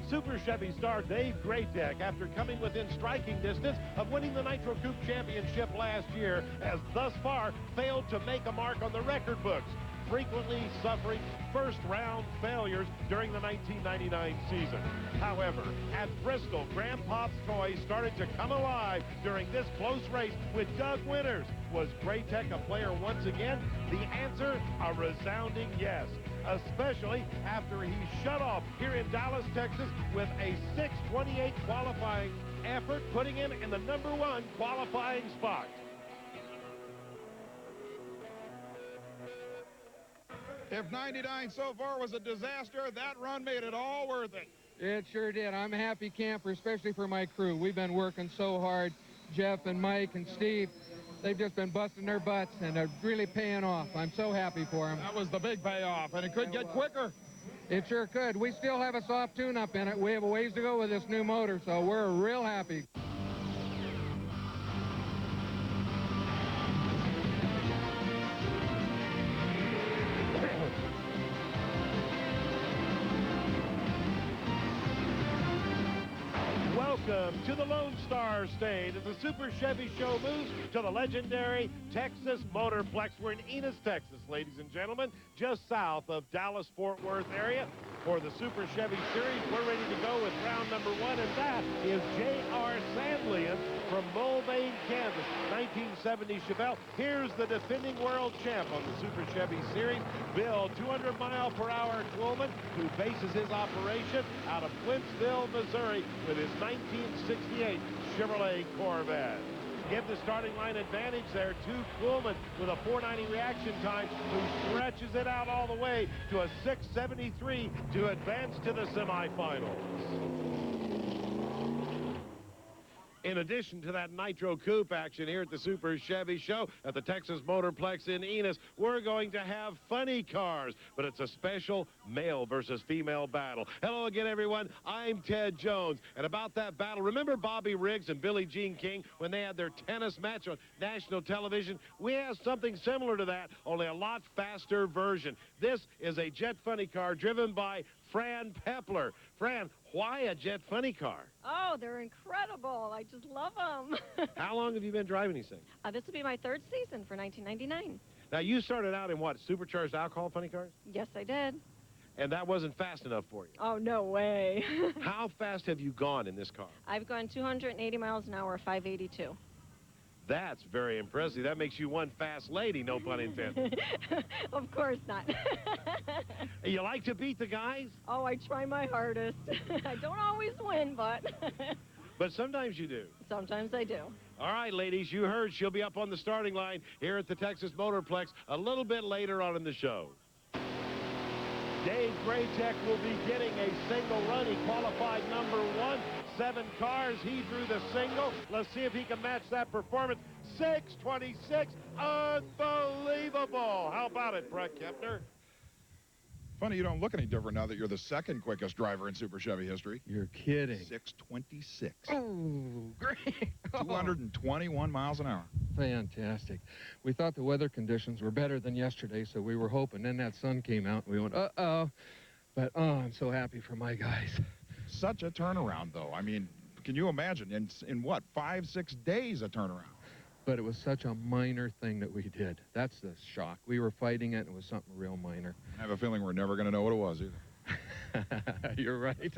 Super Chevy star Dave Graytech, after coming within striking distance of winning the Nitro Coupe Championship last year, has thus far failed to make a mark on the record books, frequently suffering first-round failures during the 1999 season. However, at Bristol, Grandpop's toys started to come alive during this close race with Doug Winters. Was Graytech a player once again? The answer, a resounding yes, especially after he shut off here in Dallas, Texas with a 6:28 qualifying effort, putting him in the #1 qualifying spot. If 99 so far was a disaster, that run made it all worth it. It sure did. I'm a happy camper, especially for my crew. We've been working so hard. Jeff and Mike and Steve, they've just been busting their butts, and they're really paying off. I'm so happy for them. That was the big payoff, and it could get quicker. It sure could. We still have a soft tune-up in it. We have a ways to go with this new motor, so we're real happy. Welcome to the Lone Star Stage as the Super Chevy Show moves to the legendary Texas Motorplex. We're in Ennis, Texas, ladies and gentlemen, just south of Dallas-Fort Worth area. For the Super Chevy Series, we're ready to go with round #1, and that is J.R. Sandlian from Mulvane, Kansas. 1970 Chevelle. Here's the defending world champ on the Super Chevy Series, Bill 200-mile-per-hour Toolman, who bases his operation out of Wentzville, Missouri, with his 1968 Chevrolet Corvette. Give the starting line advantage there to Coolman with a 490 reaction time, who stretches it out all the way to a 673 to advance to the semifinals. In addition to that Nitro Coupe action here at the Super Chevy Show at the Texas Motorplex in Ennis, we're going to have funny cars, but it's a special male versus female battle. Hello again, everyone. I'm Ted Jones. And about that battle, remember Bobby Riggs and Billie Jean King when they had their tennis match on national television? We have something similar to that, only a lot faster version. This is a Jet Funny car driven by Fran Pepler. Fran, why a Jet Funny car? Oh, they're incredible. I just love them. How long have you been driving these things? This will be my 3rd season for 1999. Now, you started out in what, supercharged alcohol funny cars? Yes, I did. And that wasn't fast enough for you? Oh, no way. How fast have you gone in this car? I've gone 280 miles an hour, 582. That's very impressive. That makes you one fast lady, no pun intended. Of course not. You like to beat the guys? Oh, I try my hardest. I don't always win, but... But sometimes you do. Sometimes I do. All right, ladies, you heard she'll be up on the starting line here at the Texas Motorplex a little bit later on in the show. Dave Graytech will be getting a single run. He qualified #1. 7 cars. He drew the single. Let's see if he can match that performance. 6:26. Unbelievable. How about it, Brett Kepner? Funny you don't look any different now that you're the 2nd quickest driver in Super Chevy history. You're kidding. 6:26. Oh, great. 221 miles an hour. Fantastic. We thought the weather conditions were better than yesterday, so we were hoping. Then that sun came out, and we went, uh-oh. But, oh, I'm so happy for my guys. Such a turnaround, though. I mean, can you imagine? In what, 5-6 days a turnaround? But it was such a minor thing that we did. That's the shock. We were fighting it, and it was something real minor. I have a feeling we're never going to know what it was either. You're right.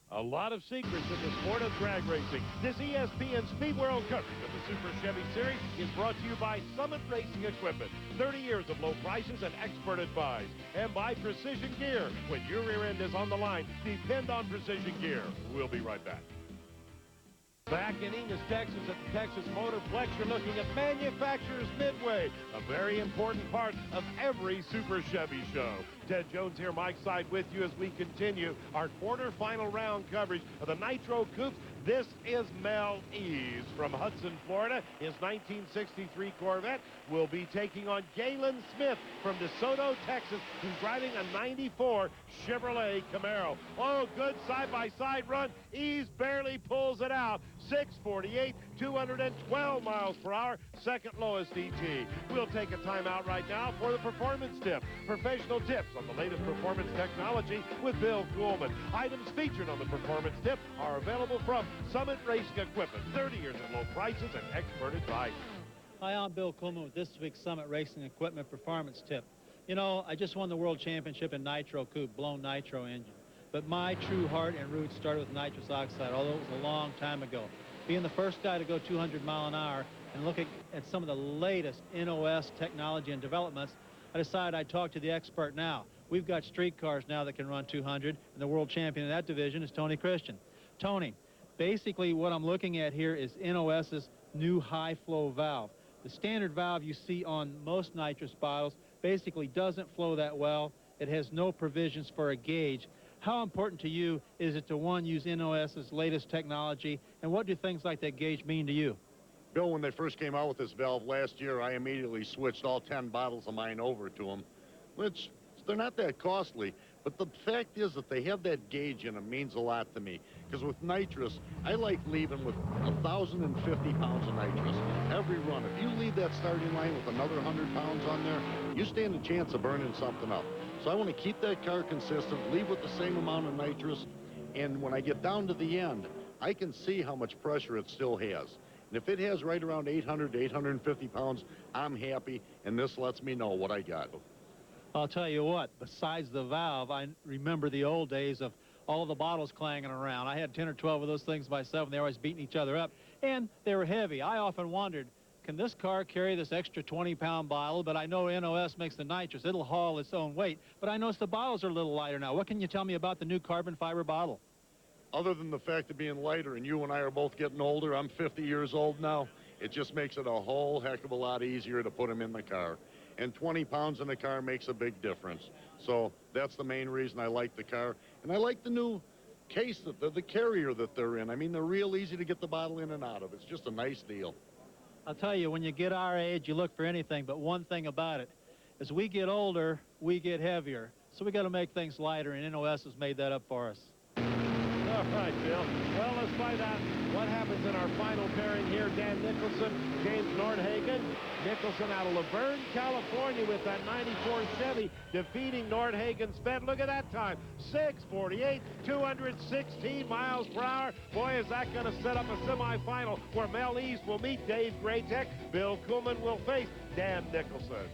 A lot of secrets in the sport of drag racing. This ESPN Speed World coverage of the Super Chevy Series is brought to you by Summit Racing Equipment. 30 years of low prices and expert advice. And by Precision Gear. When your rear end is on the line, depend on Precision Gear. We'll be right back. Back in Ennis, Texas at the Texas Motorplex, you're looking at Manufacturers Midway, a very important part of every Super Chevy show. Ted Jones here, Mike Side with you as we continue our quarterfinal round coverage of the Nitro Coupe's This is Mel Ease from Hudson, Florida. His 1963 Corvette will be taking on Galen Smith from DeSoto, Texas, who's driving a 94 Chevrolet Camaro. Oh, good side-by-side run. Ease barely pulls it out. 648, 212 miles per hour, second lowest ET. We'll take a timeout right now for the performance tip. Professional tips on the latest performance technology with Bill Kuhlman. Items featured on the performance tip are available from Summit Racing Equipment. 30 years of low prices and expert advice. Hi, I'm Bill Kuhlman with this week's Summit Racing Equipment Performance Tip. You know, I just won the World Championship in Nitro Coupe, blown Nitro engine. But my true heart and roots started with nitrous oxide, although it was a long time ago. Being the first guy to go 200 mile an hour and looking at some of the latest NOS technology and developments, I decided I'd talk to the expert now. We've got street cars now that can run 200, and the world champion in that division is Tony Christian. Tony, basically what I'm looking at here is NOS's new high-flow valve. The standard valve you see on most nitrous bottles basically doesn't flow that well. It has no provisions for a gauge. How important to you is it to, one, use NOS's latest technology, and what do things like that gauge mean to you? Bill, when they first came out with this valve last year, I immediately switched all 10 bottles of mine over to them, which they're not that costly. But the fact is that they have that gauge in them means a lot to me. Because with nitrous, I like leaving with 1,050 pounds of nitrous every run. If you leave that starting line with another 100 pounds on there, you stand a chance of burning something up. So I want to keep that car consistent, leave with the same amount of nitrous, and when I get down to the end, I can see how much pressure it still has. And if it has right around 800 to 850 pounds, I'm happy, and this lets me know what I got. I'll tell you what, besides the valve, I remember the old days of all the bottles clanging around. I had 10 or 12 of those things myself, and they were always beating each other up, and they were heavy. I often wondered, can this car carry this extra 20-pound bottle? But I know NOS makes the nitrous. It'll haul its own weight. But I notice the bottles are a little lighter now. What can you tell me about the new carbon fiber bottle? Other than the fact of being lighter, and you and I are both getting older, I'm 50 years old now, it just makes it a whole heck of a lot easier to put them in the car. And 20 pounds in the car makes a big difference. So that's the main reason I like the car. And I like the new case, the carrier that they're in. I mean, they're real easy to get the bottle in and out of. It's just a nice deal. I'll tell you, when you get our age, you look for anything, but one thing about it, as we get older, we get heavier. So we got to make things lighter, and NOS has made that up for us. All right, Bill. Well, let's find out what happens in our final pairing here. Dan Nicholson, James Nordhagen. Nicholson out of Laverne, California with that 94 Chevy, defeating Nordhagen's Fed. Look at that time, 6:48, 216 miles per hour. Boy, is that going to set up a semifinal where Mel East will meet Dave Graytech. Bill Kuhlman will face Dan Nicholson.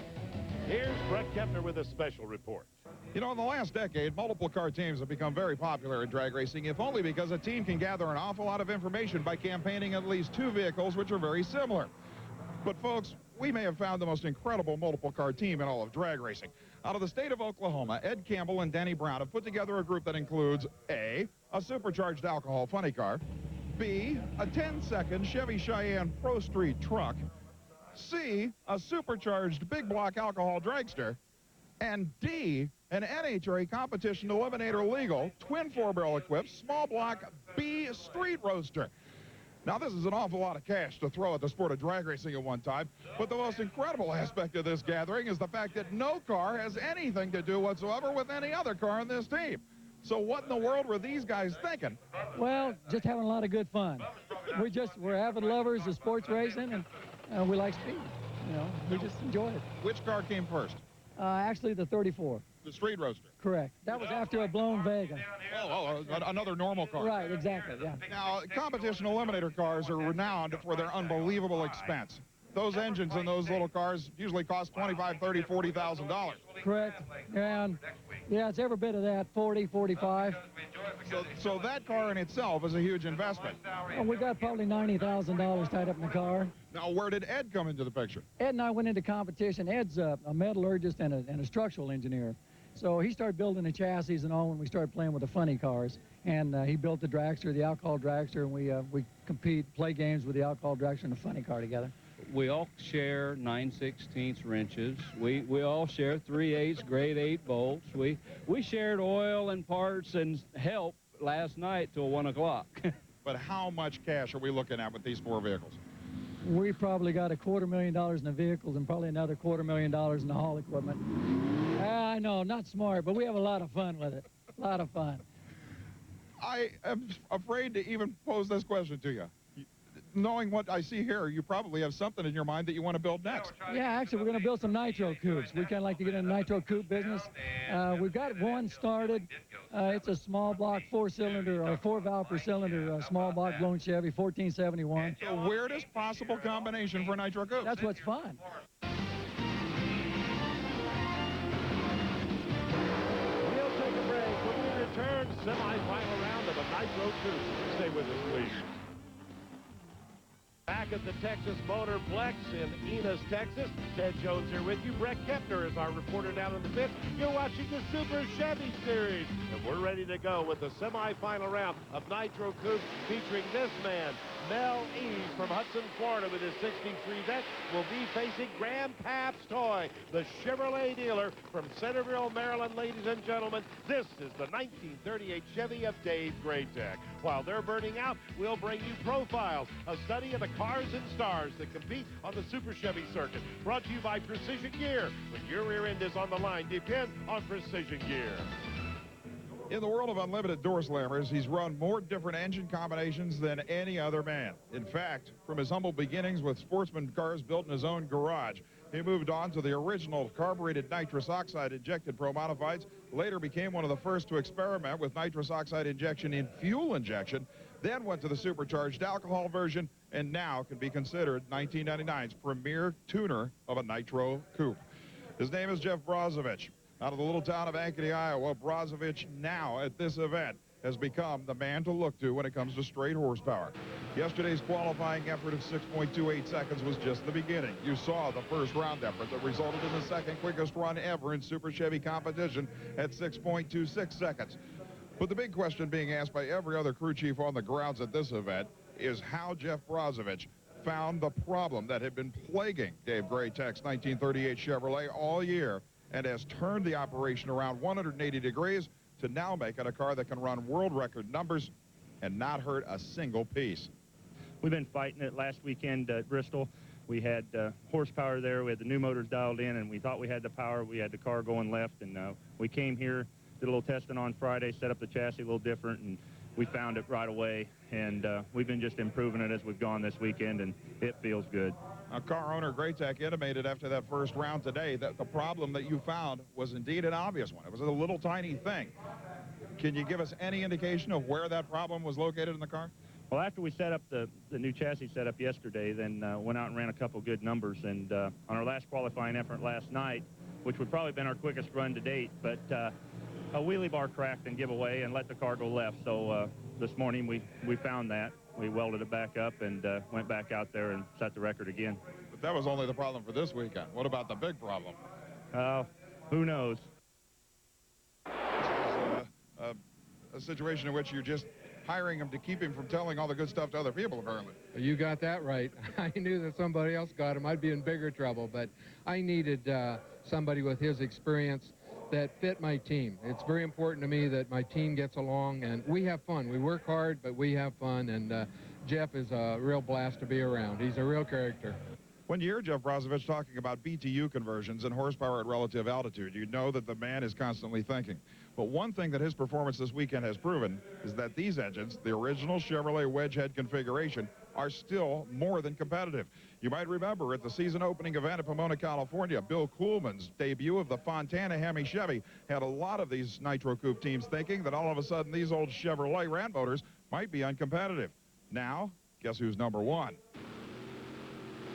Here's Brett Kepner with a special report. You know, in the last decade, multiple car teams have become very popular in drag racing, if only because a team can gather an awful lot of information by campaigning at least two vehicles which are very similar. But folks, we may have found the most incredible multiple car team in all of drag racing. Out of the state of Oklahoma, Ed Campbell and Danny Brown have put together a group that includes A, a supercharged alcohol funny car, B, a 10-second Chevy Cheyenne Pro Street truck, C, a supercharged big block alcohol dragster, and D, an NHRA competition eliminator legal, twin four-barrel equipped, small block B street roadster. Now, this is an awful lot of cash to throw at the sport of drag racing at one time, but the most incredible aspect of this gathering is the fact that no car has anything to do whatsoever with any other car in this team. So what in the world were these guys thinking? Well, just having a lot of good fun. We're avid lovers of sports racing, and we like speed. You know, we just enjoy it. Which car came first? Actually, the 34. The street roadster. Correct. That was after a blown Vega. Another normal car. Right, exactly, yeah. Now, competition eliminator cars are renowned for their unbelievable expense. Those engines in those little cars usually cost $25,000, $30,000, $40,000. Correct. And yeah, it's every bit of that, 40, 45. So that car in itself is a huge investment. Well, we got probably $90,000 tied up in the car. Now, where did Ed come into the picture? Ed and I went into competition. Ed's a metallurgist and a structural engineer. So he started building the chassis and all when we started playing with the funny cars. And he built the dragster, the alcohol dragster, and we play games with the alcohol dragster and the funny car together. We all share 9/16 wrenches. We all share 3/8 grade 8 bolts. We shared oil and parts and help last night till 1 o'clock. but how much cash are we looking at with these 4 vehicles? We probably got $250,000 in the vehicles and probably another $250,000 in the haul equipment. I know, not smart, but we have a lot of fun with it. A lot of fun. I am afraid to even pose this question to you. Knowing what I see here, you probably have something in your mind that you want to build next. Yeah, actually, we're going to build some Nitro Coupes. We kind of like to get in the Nitro Coupe business. We've got one started. It's a small block 4-cylinder or 4-valve per cylinder small block blown Chevy 1471. The weirdest possible combination for Nitro Coupe. That's what's fun. We'll take a break. When we return, semi-final round of a Nitro Coupe. Stay with us, please. Back at the Texas Motorplex in Ennis, Texas. Ted Jones here with you. Brett Kepner is our reporter down in the pits. You're watching the Super Chevy Series. And we're ready to go with the semifinal round of Nitro Coupe featuring this man, Mel Eves from Hudson, Florida, with his 63 Vet, will be facing Grandpa's Toy, the Chevrolet dealer from Centerville, Maryland. Ladies and gentlemen, this is the 1938 Chevy of Dave Graytech. While they're burning out, we'll bring you Profiles, a study of the cars and stars that compete on the Super Chevy circuit. Brought to you by Precision Gear. When your rear end is on the line, depend on Precision Gear. In the world of unlimited door slammers, he's run more different engine combinations than any other man. In fact, from his humble beginnings with sportsman cars built in his own garage, he moved on to the original carbureted nitrous oxide injected Pro Modifieds, later became one of the first to experiment with nitrous oxide injection in fuel injection, then went to the supercharged alcohol version, and now can be considered 1999's premier tuner of a Nitro Coupe. His name is Jeff Brozovich. Out of the little town of Ankeny, Iowa, Brozovich now at this event has become the man to look to when it comes to straight horsepower. Yesterday's qualifying effort of 6.28 seconds was just the beginning. You saw the first round effort that resulted in the second quickest run ever in Super Chevy competition at 6.26 seconds. But the big question being asked by every other crew chief on the grounds at this event is how Jeff Brozovich found the problem that had been plaguing Dave Graytech's 1938 Chevrolet all year and has turned the operation around 180 degrees to now make it a car that can run world record numbers and not hurt a single piece. We've been fighting it. Last weekend at Bristol, we had horsepower there. We had the new motors dialed in, and we thought we had the power. We had the car going left, and we came here, did a little testing on Friday, set up the chassis a little different, and we found it right away. And we've been just improving it as we've gone this weekend, and it feels good. Car owner Graytech intimated after that first round today that the problem that you found was indeed an obvious one. It was a little tiny thing. Can you give us any indication of where that problem was located in the car? Well, after we set up the new chassis setup yesterday, then went out and ran a couple good numbers. And on our last qualifying effort last night, which would probably have been our quickest run to date, but a wheelie bar cracked and give away and let the car go left. So this morning we found that. We welded it back up and went back out there and set the record again. But that was only the problem for this weekend. What about the big problem? Who knows? A situation in which you're just hiring him to keep him from telling all the good stuff to other people, apparently. You got that right. I knew that somebody else got him, I'd be in bigger trouble, but I needed somebody with his experience that fit my team. It's very important to me that my team gets along, and we have fun. We work hard, but we have fun, and Jeff is a real blast to be around. He's a real character. When you hear Jeff Brozovich talking about BTU conversions and horsepower at relative altitude, you know that the man is constantly thinking. But one thing that his performance this weekend has proven is that these engines, the original Chevrolet wedge head configuration, are still more than competitive. You might remember at the season opening event in Pomona, California, Bill Coolman's debut of the Fontana Hemi Chevy had a lot of these Nitro Coupe teams thinking that all of a sudden these old Chevrolet Ram motors might be uncompetitive. Now, guess who's number one?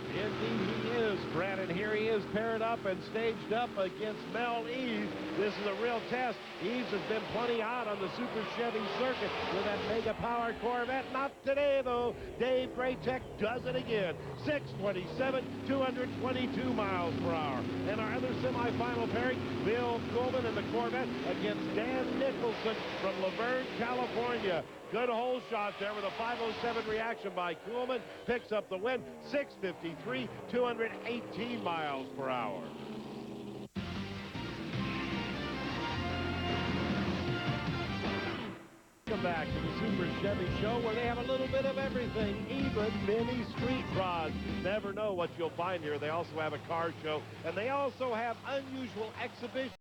Indeed he is, Brad, and here he is paired up and staged up against Mel Eves. This is a real test. Eves has been plenty hot on the Super Chevy circuit with that mega power Corvette. Not today, though. Dave Graytech does it again. 627, 222 miles per hour. And our other semifinal pairing, Bill Coolman in the Corvette against Dan Nicholson from Laverne, California. Good hole shot there with a 507 reaction by Coolman. Picks up the win, 653, 218 miles per hour. Welcome back to the Super Chevy Show, where they have a little bit of everything, even mini street rods. Never know what you'll find here. They also have a car show, and they also have unusual exhibitions.